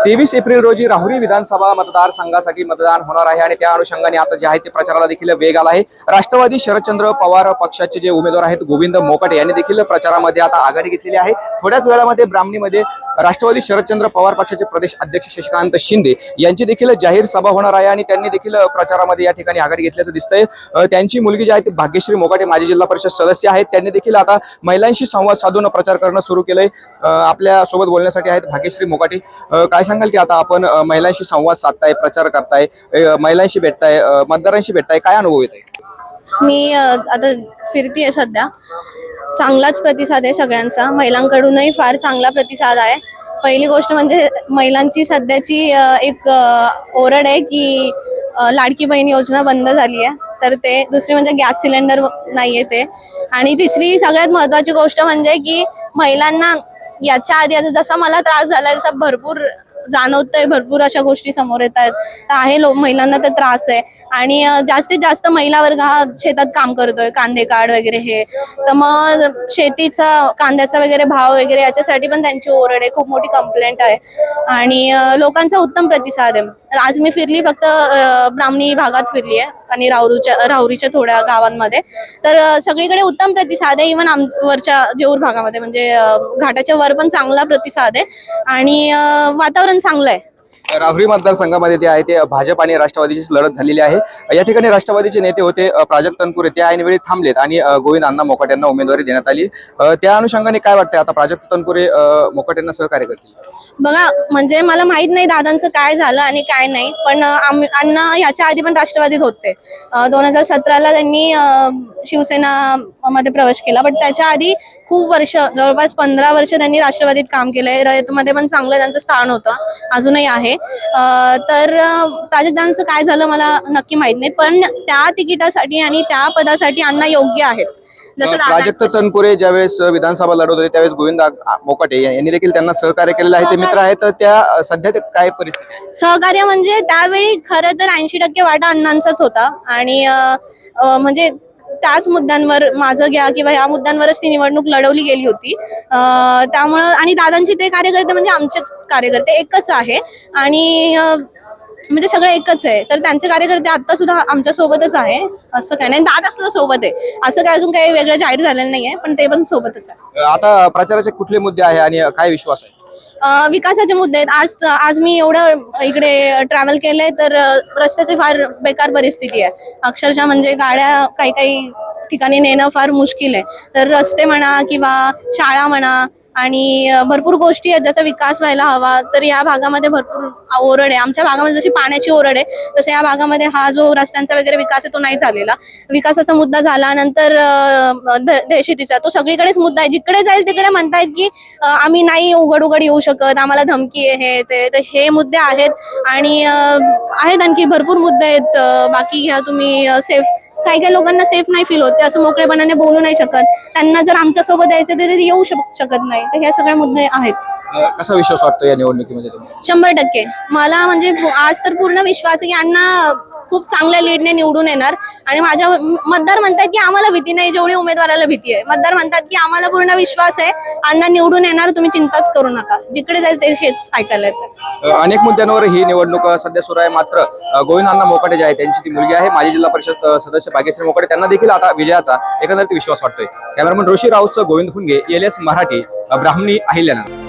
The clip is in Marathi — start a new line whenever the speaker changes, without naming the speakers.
23 एप्रिल रोजी राहुरी विधानसभा मतदारसंघासाठी मतदान होणार आहे आणि त्या अनुषंगाने आता जे आहे ते प्रचाराला देखील वेग आला आहे। राष्ट्रवादी शरदचंद्र पवार पक्षाचे जे उमेदवार आहेत गोविंद मोकाटे यांनी देखील प्रचारामध्ये आता आघाडी घेतलेली आहे। थोड्याच वेळामध्ये ब्राह्मणीमध्ये राष्ट्रवादी शरदचंद्र पवार पक्षाचे प्रदेश अध्यक्ष शशिकांत शिंदे यांची देखील जाहीर सभा होणार आहे आणि त्यांनी देखील प्रचारामध्ये या ठिकाणी आघाडी घेतल्याचं दिसतंय। त्यांची मुलगी जी आहे ती भाग्यश्री मोकाटे माजी जिल्हा परिषद सदस्य आहेत, त्यांनी देखील आता महिलांशी संवाद साधून प्रचार करणं सुरू केलंय। आपल्या सोबत बोलण्यासाठी आहेत भाग्यश्री मोकाटे। काय सांगाल की आता आपण महिलांशी संवाद साधताय, प्रचार करताय, महिलांशी भेटताय, मतदारांशी भेटताय, काय अनुभव येत आहे?
मी आता फिरतीये सध्या, चांगलाच प्रतिसाद आहे सगळ्यांचा, महिलांकडूनही फार चांगला प्रतिसाद आहे। पहिली गोष्ट म्हणजे महिलांची सध्याची एक ओरड आहे की लाडकी बहीण योजना बंद झाली आहे, तर ते दुसरी म्हणजे गॅस सिलेंडर नाहीये ते, आणि तिसरी सगळ्यात महत्त्वाची गोष्ट म्हणजे की महिलांना याच्या आधी आता जसा मला त्रास झाला तसा भरपूर जाणवतंय, भरपूर अशा गोष्टी समोर येत आहेत, महिलांना तर त्रास आहे आणि जास्तीत जास्त महिला वर्ग हा शेतात काम करतोय, कांदे काढ वगैरे हे, तर मग शेतीचा कांद्याचा वगैरे भाव वगैरे याच्यासाठी पण त्यांची ओरड आहे, खूप मोठी कंप्लेंट आहे आणि लोकांचा उत्तम प्रतिसाद आहे। आज मी फिरली फक्त ब्राह्मणी भागात फिरली आहे आणि राहुरीच्या थोड्या गावांमध्ये, तर सगळीकडे उत्तम प्रतिसाद आहे। इव्हन वरच्या जेऊर भागामध्ये म्हणजे घाटाच्या वर पण चांगला प्रतिसाद आहे आणि वातावरण चांगलं आहे।
राहुरी मतदारसंघामध्ये ते आहे ते भाजप आणि राष्ट्रवादीची लढत झालेली आहे। या ठिकाणी राष्ट्रवादीचे नेते होते प्राजक्त तनपुरे, ते ऐन वेळी थांबलेत आणि गोविंद अण्णा मोकाटे यांना उमेदवारी देण्यात आली। त्या अनुषंगाने काय वाटतंय, आता प्राजक्त तनपुरे मोकाटेंना सहकार्य करतील?
बघा, म्हणजे मला माहित नाही दादांचं काय झालं आणि काय नाही, पण अण्णा याच्या आधी पण राष्ट्रवादीत होते। 2017ला त्यांनी शिवसेना मध्ये प्रवेश केला, पण त्याच्या आधी खूप वर्ष, जवळपास 15 वर्ष त्यांनी राष्ट्रवादीत काम केलंय। रयतमध्ये पण चांगलं त्यांचं स्थान होतं, अजूनही आहे। तर प्राजक्तांचं काय झालं मला नक्की माहित नाही, पण त्या तिकिटासाठी आणि त्या पदासाठी अण्णा योग्य आहेत। जसं
प्राजक्त तनपुरे ज्यावेळेस विधानसभा लढवत होते त्यावेळेस गोविंद मोकाटे यांनी देखील त्यांना सहकार्य केलेलं आहे, ते मित्र आहेत, तर त्या सध्या काय परिस्थिती?
सहकार्य म्हणजे त्यावेळी खरं तर 80% वाटा अण्णांचाच होता आणि म्हणजे त्याच मुद्द्यांवर माझं घ्या किंवा ह्या मुद्द्यांवरच ती निवडणूक लढवली गेली होती। त्यामुळं आणि दादांचे ते कार्यकर्ते म्हणजे आमचेच कार्यकर्ते एकच आहे आणि म्हणजे सगळं एकच आहे, तर त्यांचे कार्यकर्ते आता सुद्धा आमच्या सोबतच आहे, असं काय नाही। दादा सुद्धा सोबत आहे, असं काय अजून काही वेगळं जाहीर झालेलं नाहीये, पण ते पण सोबतच आहे।
आता प्रचाराचे कुठले मुद्दे आहे आणि काय विश्वास आहे?
विकासाचे मुद्दे आहेत। आज मी एवढं इकडे ट्रॅव्हल केलंय, तर रस्त्याची फार बेकार परिस्थिती आहे, अक्षरशः म्हणजे गाड्या काही ठिकाणी नेणं फार मुश्किल आहे। तर रस्ते म्हणा किंवा शाळा म्हणा आणि भरपूर गोष्टी आहेत ज्याचा विकास व्हायला हवा, तर या भागामध्ये भरपूर ओरड आहे। आमच्या भागामध्ये जशी पाण्याची ओरड आहे, तसं या भागामध्ये हा जो रस्त्यांचा वगैरे विकास आहे तो नाही झालेला। विकासाचा मुद्दा झाला, नंतर दहशतीचा, तो सगळीकडेच मुद्दा आहे। जिकडे जाईल तिकडे म्हणतायत की आम्ही नाही उघड येऊ शकत, आम्हाला धमकी आहे हे, तर हे मुद्दे आहेत आणि आहेत आणखी भरपूर मुद्दे आहेत। बाकी घ्या तुम्ही सेफ, काही लोकांना सेफ नाही फील होते, असं मोकळेपणाने बोलू नाही शकत, त्यांना जर आमच्या सोबत यायचं तर ते येऊ शकत नाही, तर हे सगळे मुद्दे आहेत।
कसा विश्वास वाटतो या निवडणुकीमध्ये?
100% मला म्हणजे आज तर पूर्ण विश्वास आहे की अण्णा खूप चांगल्या लीडने निवडून येणार आणि माझ्या मतदार म्हणतात की आम्हाला भीती नाही जेवढी उमेदवाराला भीती आहे। मतदार म्हणतात की आम्हाला पूर्ण विश्वास आहे अण्णा निवडून येणार, तुम्ही चिंताच करू नका, जिकडे जाईल ते हेच ऐकायला येतं।
अनेक मुद्द्यांवर ही निवडणूक सध्या सुरू आहे, मात्र गोविंद अण्णा मोकाटे जे आहे त्यांची ती मुलगी आहे माजी जिल्हा परिषद सदस्य भाग्यश्री मोकाटे, त्यांना देखील आता विजयाचा एकंदरीत विश्वास वाटतोय। कॅमेरामन ऋषी राऊत, गोविंद फुनगे, LS मराठी, ब्राह्मणी, अहिल्यानगर।